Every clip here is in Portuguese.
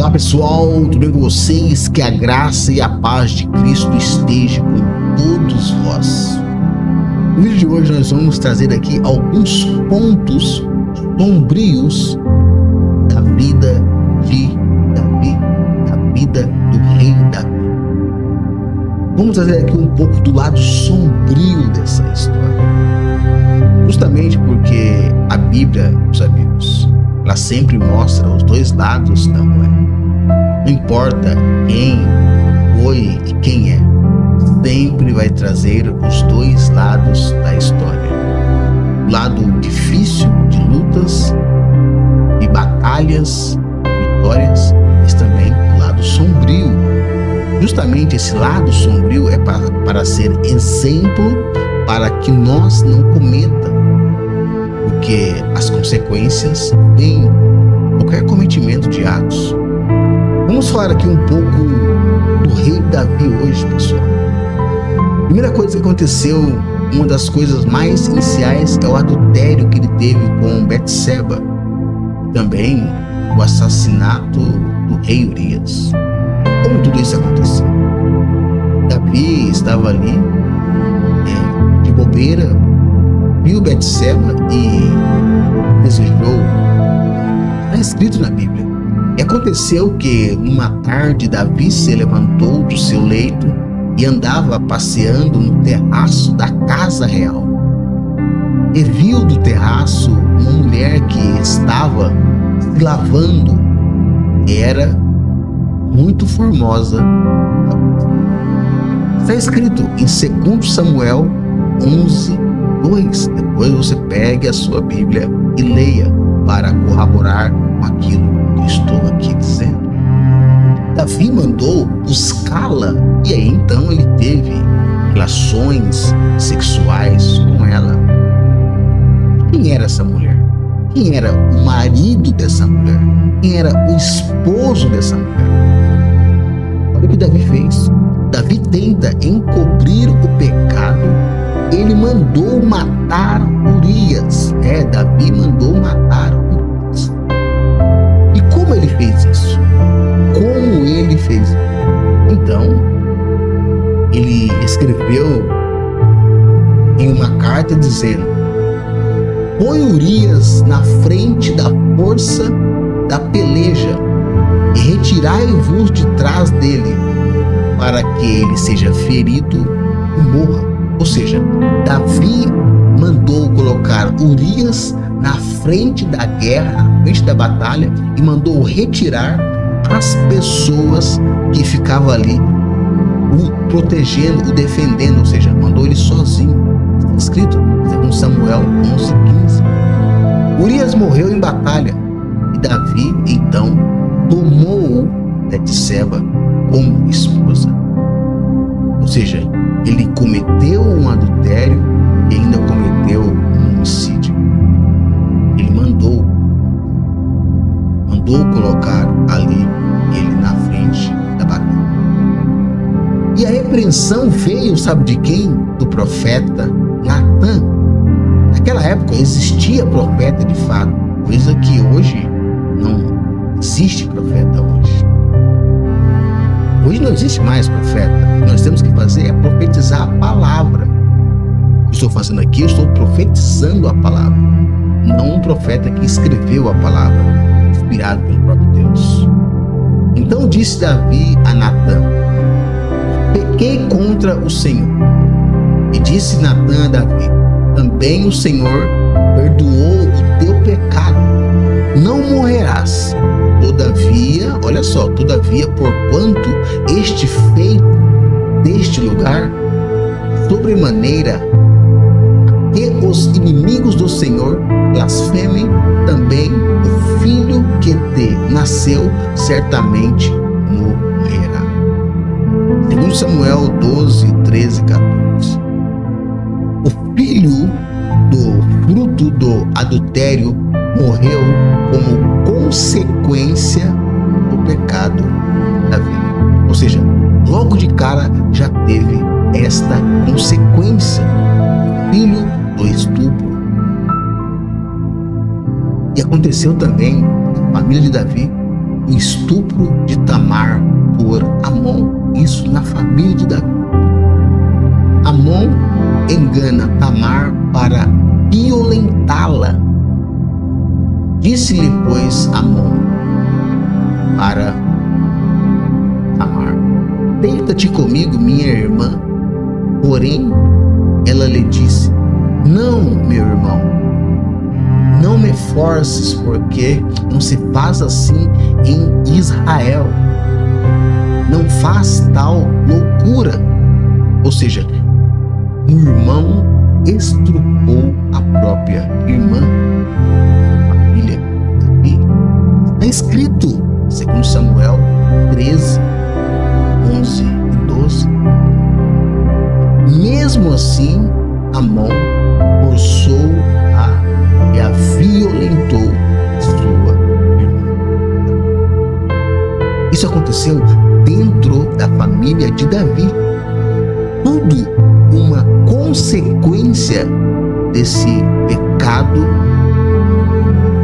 Olá pessoal, tudo bem com vocês? Que a graça e a paz de Cristo esteja com todos vós. No vídeo de hoje nós vamos trazer aqui alguns pontos sombrios da vida de Davi, da vida do rei Davi. Vamos trazer aqui um pouco do lado sombrio dessa história, justamente porque a Bíblia, meus amigos, ela sempre mostra os dois lados da moeda. Não importa quem foi e quem é, sempre vai trazer os dois lados da história. O lado difícil de lutas e batalhas, vitórias, mas também o lado sombrio. Justamente esse lado sombrio é para ser exemplo para que nós não cometa, porque as consequências vêm de qualquer cometimento de atos. Vamos falar aqui um pouco do rei Davi hoje, pessoal. Primeira coisa que aconteceu, uma das coisas mais iniciais é o adultério que ele teve com Betseba. Também o assassinato do rei Urias. Como tudo isso aconteceu? Davi estava ali, de bobeira, viu Betseba e desejou. Está escrito na Bíblia. E aconteceu que numa tarde Davi se levantou do seu leito e andava passeando no terraço da casa real. E viu do terraço uma mulher que estava se lavando e era muito formosa. Está escrito em 2 Samuel 11:2. Depois você pegue a sua Bíblia e leia para corroborar com aquilo que estou aqui dizendo. Davi mandou buscá-la e aí então ele teve relações sexuais com ela. Quem era essa mulher? Quem era o marido dessa mulher? Quem era o esposo dessa mulher? Olha o que Davi fez. Davi tenta encobrir o pecado. Ele mandou matar Urias. Davi mandou matar Urias. E como ele fez isso? Como ele fez isso? Então, ele escreveu em uma carta dizendo: põe Urias na frente da força da peleja e retirai-vos de trás dele, para que ele seja ferido e morra. Ou seja, Davi mandou colocar Urias na frente da guerra, na frente da batalha, e mandou retirar as pessoas que ficavam ali o protegendo, o defendendo, ou seja, mandou ele sozinho. Está escrito em Samuel 11:15. Urias morreu em batalha e Davi então tomou Betseba como esposa. Ou seja, ele cometeu um adultério e ainda cometeu um homicídio. Ele mandou colocar ali ele na frente da batalha. E a repreensão veio, sabe de quem? Do profeta Natan. Naquela época existia profeta de fato, coisa que hoje não existe profeta hoje. Hoje não existe mais profeta. O que nós temos que fazer é profetizar a palavra. O que estou fazendo aqui, eu estou profetizando a palavra. Não um profeta que escreveu a palavra, inspirado pelo próprio Deus. Então disse Davi a Natã: pequei contra o Senhor. E disse Natã a Davi: também o Senhor perdoou o teu pecado. Não morrerás. Todavia, olha só, todavia, porquanto este feito deste lugar, sobremaneira, que os inimigos do Senhor blasfemem, também o filho que te nasceu certamente morrerá. 2 Samuel 12:13-14. O filho do fruto do adultério morreu como consequência do pecado da vida. Ou seja, logo de cara já teve esta consequência, filho do estupro. E aconteceu também na família de Davi o estupro de Tamar por Amon, isso na família de Davi. Amon engana Tamar para violentá-la. Disse-lhe, pois, Amon para Tamar: deita-te comigo, minha irmã. Porém, ela lhe disse: não, meu irmão, não me forces, porque não se faz assim em Israel. Não faz tal loucura. Ou seja, o irmão estrupou a própria irmã. Família Davi. Está escrito, segundo Samuel 13, 11 e 12. Mesmo assim, Amon forçou-a e a violentou sua irmã. Isso aconteceu dentro da família de Davi. Tudo uma consequência desse pecado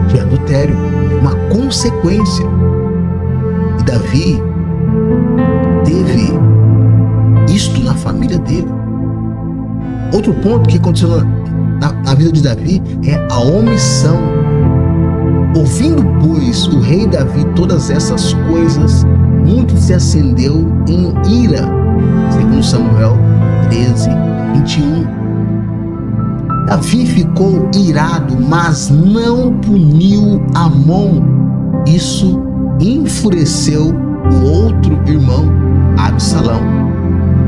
de adultério. Uma consequência. E Davi teve isto na família dele. Outro ponto que aconteceu na vida de Davi é a omissão. Ouvindo, pois, o rei Davi todas essas coisas, muito se acendeu em ira, segundo Samuel 13, 21. Davi ficou irado, mas não puniu Amon. Isso enfureceu o outro irmão, Absalão.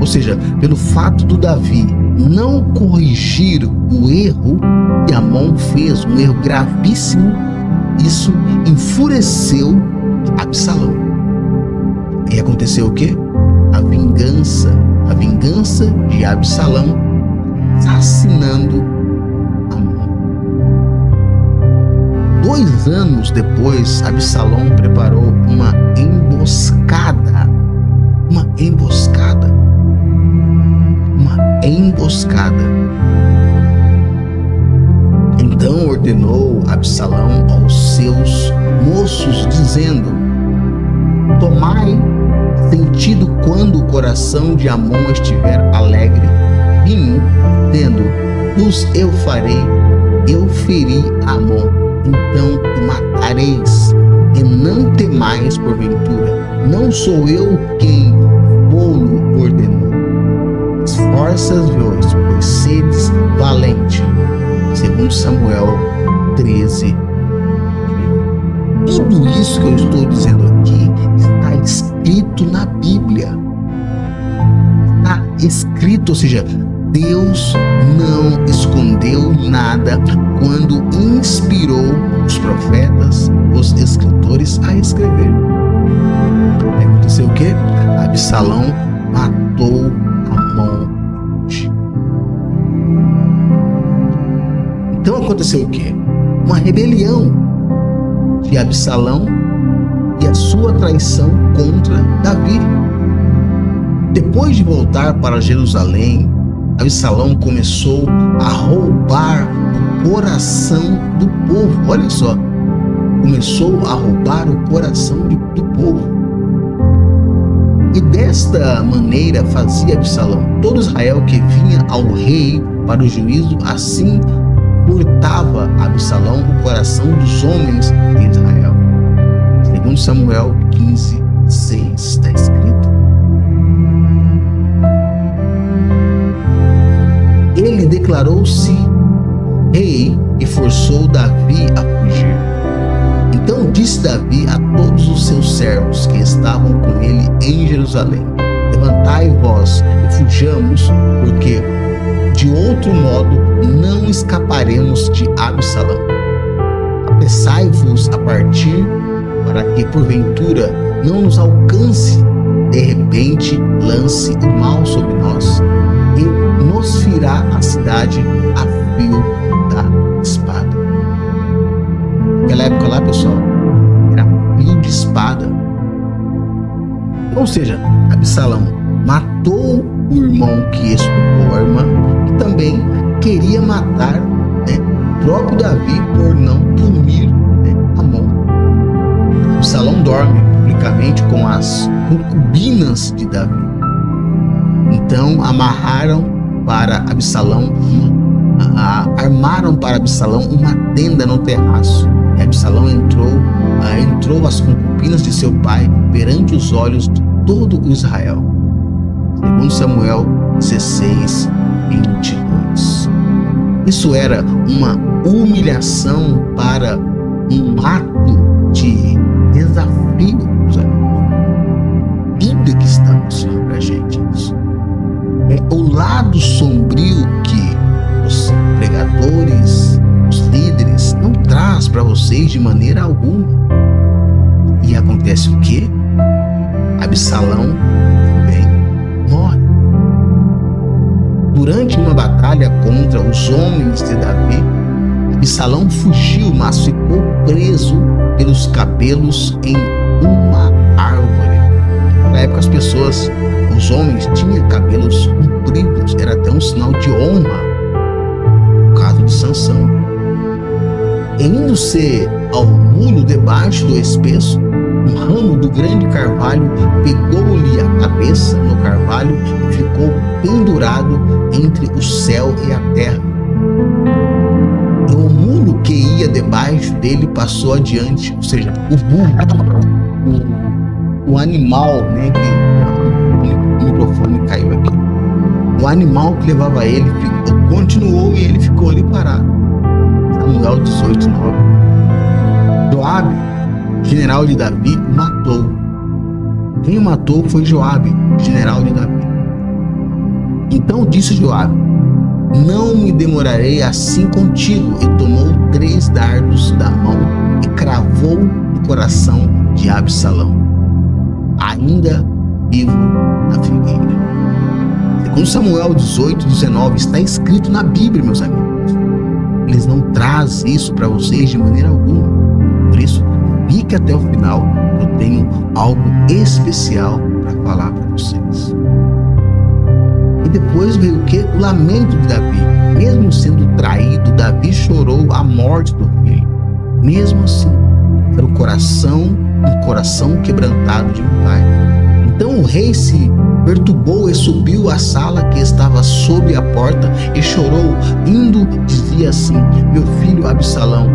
Ou seja, pelo fato do Davi não corrigir o erro que Amon fez, um erro gravíssimo, isso enfureceu Absalão. E aconteceu o quê? A vingança de Absalão assassinando Amon. 2 anos depois, Absalão preparou uma emboscada. Então ordenou Absalão aos seus moços, dizendo: tomai sentido quando o coração de Amon estiver alegre, vinho, tendo, os eu farei, eu feri Amon, então o matareis, e não temais porventura, não sou eu quem vou-lo ordenou. Esforças-vos, pois sedes valente. Segundo Samuel 13. Tudo isso que eu estou dizendo aqui está escrito na Bíblia. Está escrito, ou seja, Deus não escondeu nada quando inspirou os profetas, os escritores a escrever. Aconteceu o quê? Absalão matou Amon. Então aconteceu o quê? Uma rebelião de Absalão e a sua traição contra Davi. Depois de voltar para Jerusalém, Absalão começou a roubar o coração do povo. Olha só, começou a roubar o coração do povo. E desta maneira fazia Absalão. Todo Israel que vinha ao rei para o juízo, assim furtava Absalão o coração dos homens de Israel. Segundo Samuel 15, 6, está escrito. Ele declarou-se rei e forçou Davi a fugir. Então disse Davi a todos os seus servos que estavam com ele em Jerusalém: levantai vós e fujamos, porque de outro modo não escaparemos de Absalão. Apressai-vos a partir, para que porventura não nos alcance de repente lance o mal sobre nós e nos ferirá a cidade a fio da espada. Naquela época lá, pessoal, era fio de espada. Ou seja, Absalão matou o irmão que estuprou a irmã e também queria matar o próprio Davi por não punir Amon. Absalão dorme publicamente com as concubinas de Davi. Então armaram para Absalão uma tenda no terraço. E Absalão entrou as concubinas de seu pai perante os olhos de todo o Israel. Segundo Samuel 16, 22. Isso era uma humilhação para um ato de desafio. Bíblia que está mostrando pra gente isso. É o lado sombrio que os pregadores, os líderes não traz para vocês de maneira alguma. E acontece o quê? Absalão também morre. Durante uma batalha contra os homens de Davi, Absalão fugiu, mas ficou preso pelos cabelos em uma árvore. Na época os homens tinham cabelos compridos, era até um sinal de honra. No caso de Sansão. Indo-se ao mulo debaixo do espesso, um ramo do grande carvalho pegou-lhe a cabeça no carvalho e ficou pendurado entre o céu e a terra. E o mulo que ia debaixo dele passou adiante, ou seja, o burro, o animal, né, que o microfone caiu aqui. O animal que levava ele continuou e ele ficou ali parado. Samuel 18, 9. Joabe, general de Davi, o matou. Quem o matou foi Joabe, general de Davi. Então disse Joabe: não me demorarei assim contigo. E tomou 3 dardos da mão e cravou no coração de Absalão, ainda vivo na figueira. Segundo Samuel 18, 19, está escrito na Bíblia, meus amigos. Eles não trazem isso para vocês de maneira alguma. Por isso, fique até o final. Eu tenho algo especial para falar para vocês. E depois veio o que? O lamento de Davi. Mesmo sendo traído, Davi chorou a morte do filho. Mesmo assim, era um coração quebrantado de um pai. Então o rei se perturbou e subiu à sala que estava sob a porta e chorou, dizia assim: meu filho Absalão,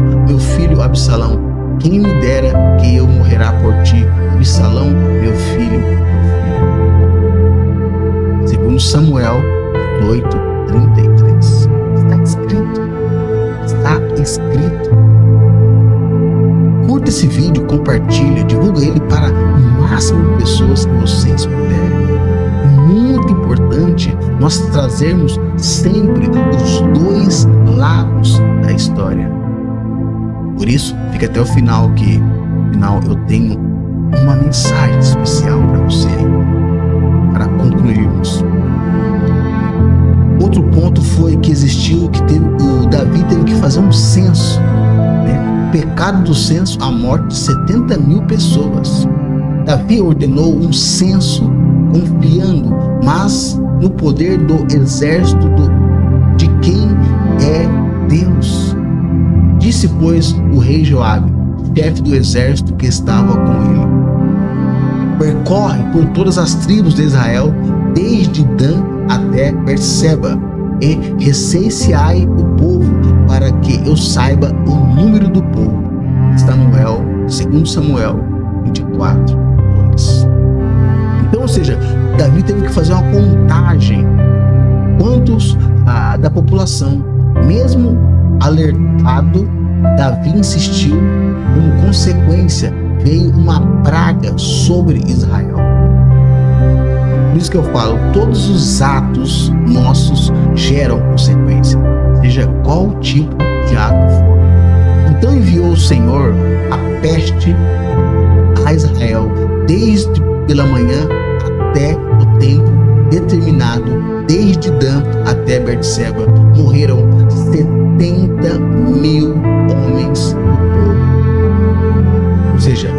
quem me dera que eu morrerá por ti, Absalão, meu filho. Segundo Samuel 8, 33. Está escrito. Curta esse vídeo, compartilha, divulga ele para o máximo de pessoas que vocês puderem. É muito importante nós trazermos sempre os 2 lados da história. Por isso, fica até o final, que no final eu tenho uma mensagem especial para você ainda, para concluirmos. Outro ponto foi que o Davi teve que fazer um censo, né? O pecado do censo, a morte de 70 mil pessoas. Davi ordenou um censo confiando, mas no poder do exército de quem é Deus. Disse, pois, o rei Joabe, chefe do exército que estava com ele: percorre por todas as tribos de Israel, desde Dan até Berseba, e recenseai o povo, para que eu saiba o número do povo. Segundo Samuel 24, 2. Então, ou seja, Davi teve que fazer uma contagem quantos da população. Mesmo alertado, Davi insistiu. Como consequência, veio uma praga sobre Israel. Por isso que eu falo, todos os atos nossos geram consequência, seja qual tipo de ato for. Então enviou o Senhor a peste a Israel, desde pela manhã até o tempo determinado, desde Dan até Berseba. Morreram 70 mil homens do povo. Ou seja,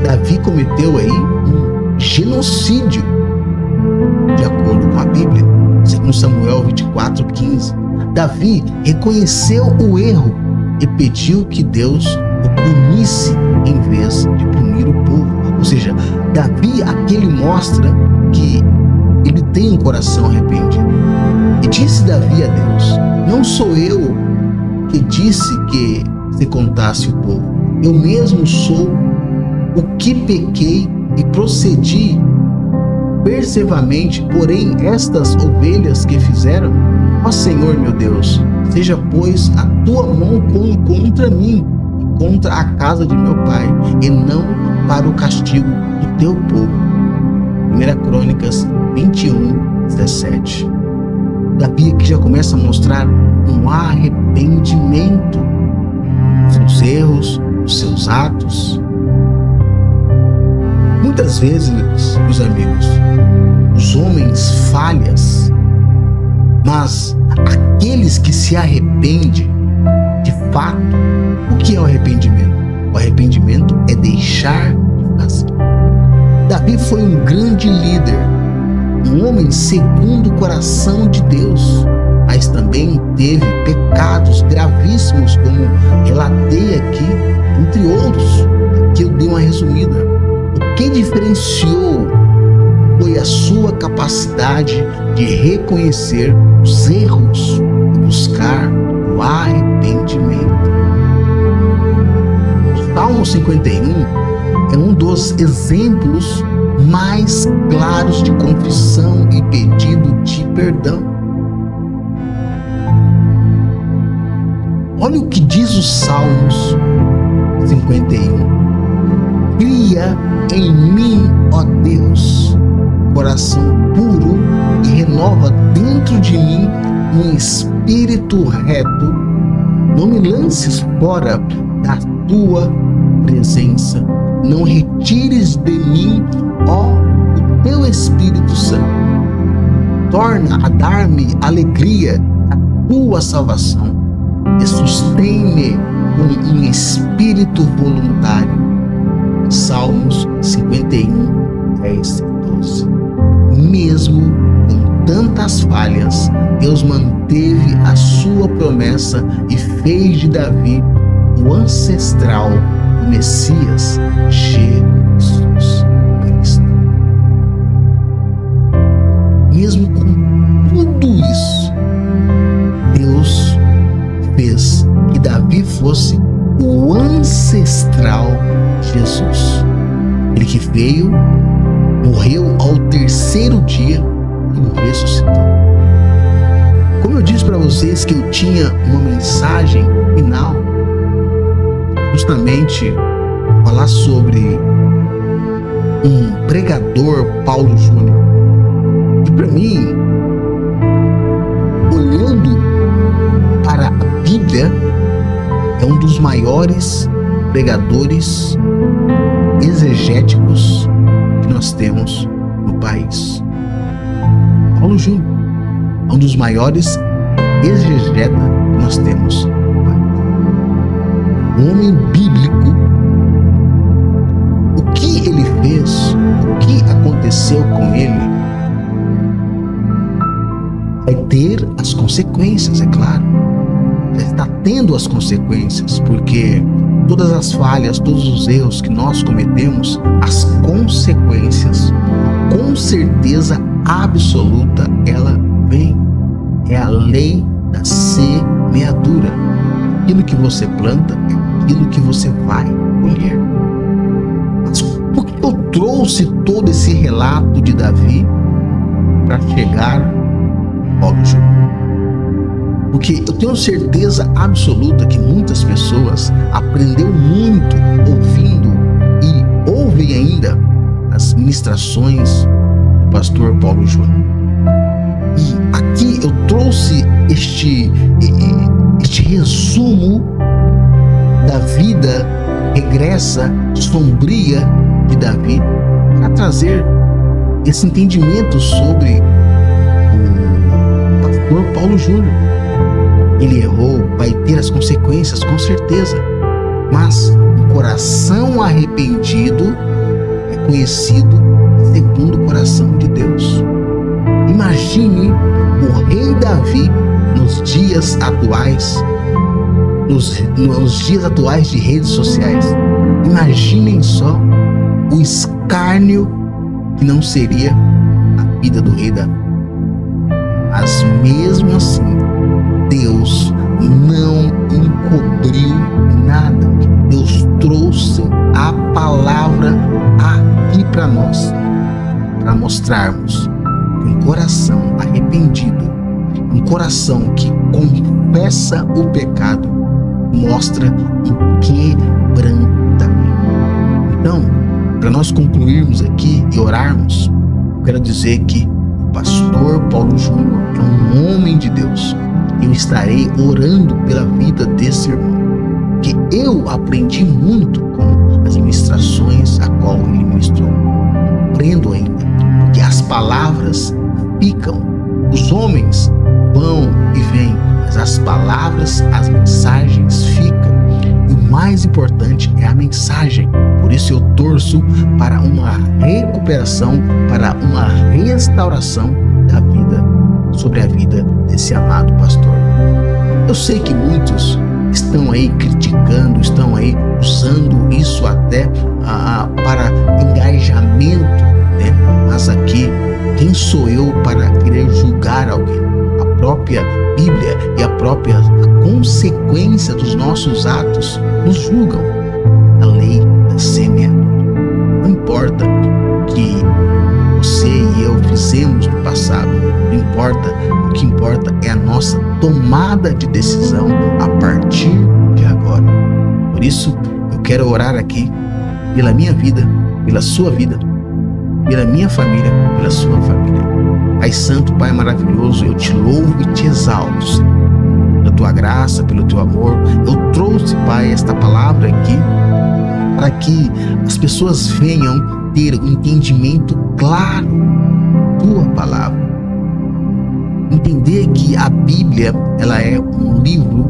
Davi cometeu aí um genocídio, de acordo com a Bíblia. Segundo Samuel 24, 15. Davi reconheceu o erro e pediu que Deus o punisse em vez de punir o povo. seja, Davi aqui ele mostra que ele tem um coração arrependido. E disse Davi a Deus: não sou eu que disse que se contasse o povo, eu mesmo sou o que pequei e procedi perseveramente, porém estas ovelhas que fizeram, ó Senhor meu Deus, seja pois a tua mão contra mim e contra a casa de meu pai, e não para o castigo do teu povo. 1 Crônicas 21:17. Davi aqui já começa a mostrar um arrependimento dos seus erros, dos seus atos. Muitas vezes, meus amigos, os homens falham, mas aqueles que se arrependem, de fato, o que é o arrependimento? O arrependimento é deixar de fazer. Davi foi um grande líder, um homem segundo o coração de Deus, mas também teve pecados gravíssimos, como relatei aqui, entre outros, que eu dei uma resumida. O que diferenciou foi a sua capacidade de reconhecer os erros e buscar o arrependimento. O Salmo 51 é um dos exemplos mais claros de confissão e pedido de perdão. Olha o que diz os Salmos 51. Cria em mim, ó Deus, coração puro, e renova dentro de mim um espírito reto. Não me lances fora da tua presença. Não retires de mim, ó, o teu Espírito Santo. Torna a dar-me alegria da tua salvação e sustém-me com um espírito voluntário. Salmos 51, 10 e 12. Mesmo com tantas falhas, Deus manteve a sua promessa e fez de Davi o ancestral do Messias, Jesus Cristo. Mesmo com tudo isso, Deus fez que Davi fosse o ancestral de Jesus. Ele que veio, morreu ao terceiro dia e ressuscitou. Como eu disse para vocês que eu tinha uma mensagem final, justamente falar sobre um pregador, Paulo Júnior. E para mim, olhando para a Bíblia, é um dos maiores pregadores exegéticos que nós temos no país. Paulo Júnior é um dos maiores exegetas que nós temos no país. Um homem bíblico. O que ele fez, o que aconteceu com ele, vai ter as consequências, é claro. Já está tendo as consequências, porque todas as falhas, todos os erros que nós cometemos, as consequências, com certeza absoluta, ela vem. É a lei da semeadura. Aquilo que você planta é aquilo que você vai colher. Mas por que eu trouxe todo esse relato de Davi para chegar ao Paulo Júnior? Porque eu tenho certeza absoluta que muitas pessoas aprenderam muito ouvindo e ouvem ainda as ministrações do pastor Paulo Júnior. E aqui eu trouxe este resumo da vida regressa, sombria de Davi, para trazer esse entendimento sobre o pastor Paulo Júnior. Ele errou, vai ter as consequências, com certeza. Mas um coração arrependido é conhecido segundo o coração de Deus. Imagine o rei Davi nos dias atuais, nos dias atuais de redes sociais. Imaginem só o escândalo escárnio que não seria a vida do rei Davi. Mas mesmo assim, Deus não encobriu nada. Deus trouxe a palavra aqui para nós, para mostrarmos que um coração arrependido, um coração que confessa o pecado, mostra um quebrantamento. Então, para nós concluirmos aqui e orarmos, eu quero dizer que o pastor Paulo Júnior é um homem de Deus. Eu estarei orando pela vida desse irmão, porque eu aprendi muito com as ministrações a qual ele ministrou. Aprendo ainda, porque as palavras ficam, os homens vão e vêm, mas as palavras, as mensagens ficam. E o mais importante é a mensagem. Por isso eu torço para uma recuperação, para uma restauração da vida, sobre a vida desse amado pastor. Eu sei que muitos estão aí criticando, estão aí usando isso até para engajamento, né? Mas aqui, quem sou eu para querer julgar alguém? A própria Bíblia e a própria consequência dos nossos atos nos julgam. A lei da semeadura. Não importa o que você e eu fizemos no passado, não importa, o que importa é a nossa tomada de decisão a partir de agora. Por isso, eu quero orar aqui pela minha vida, pela sua vida, pela minha família, pela sua família. Pai Santo, Pai maravilhoso, eu te louvo e te exalto, Senhor, pela tua graça, pelo teu amor. Eu trouxe, Pai, esta palavra aqui para que as pessoas venham ter um entendimento claro da tua palavra. Entender que a Bíblia, ela é um livro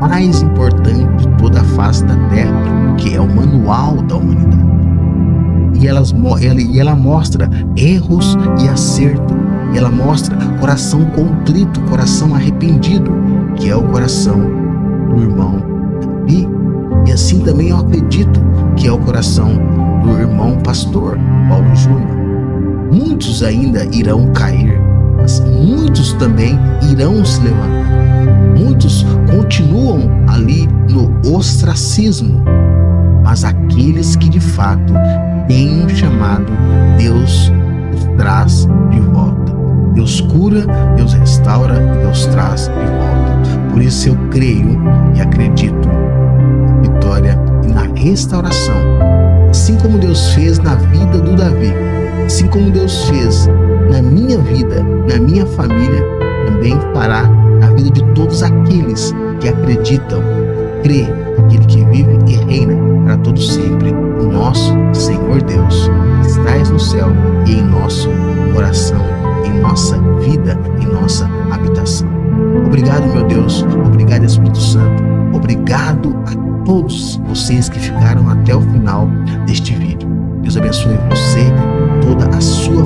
mais importante de toda a face da terra, que é o manual da humanidade. E ela mostra erros e acerto. E ela mostra coração contrito, coração arrependido, que é o coração do irmão Davi. E assim também eu acredito que é o coração do irmão pastor Paulo Júnior. Muitos ainda irão cair, mas muitos também irão se levantar. Muitos continuam ali no ostracismo, mas aqueles que de fato têm um chamado, Deus os traz de volta. Deus cura, Deus restaura e Deus traz de volta. Por isso eu creio e acredito na vitória e na restauração. Assim como Deus fez na vida do Davi, assim como Deus fez na minha vida, na minha família, também fará na vida de todos aqueles que acreditam, crê, aquele que vive e reina para todo sempre, o nosso Senhor Deus, que estás no céu e em nosso coração, em nossa vida, em nossa habitação. Obrigado, meu Deus, obrigado, Espírito Santo, obrigado a todos vocês que ficaram até o final deste vídeo. Deus abençoe você e toda a sua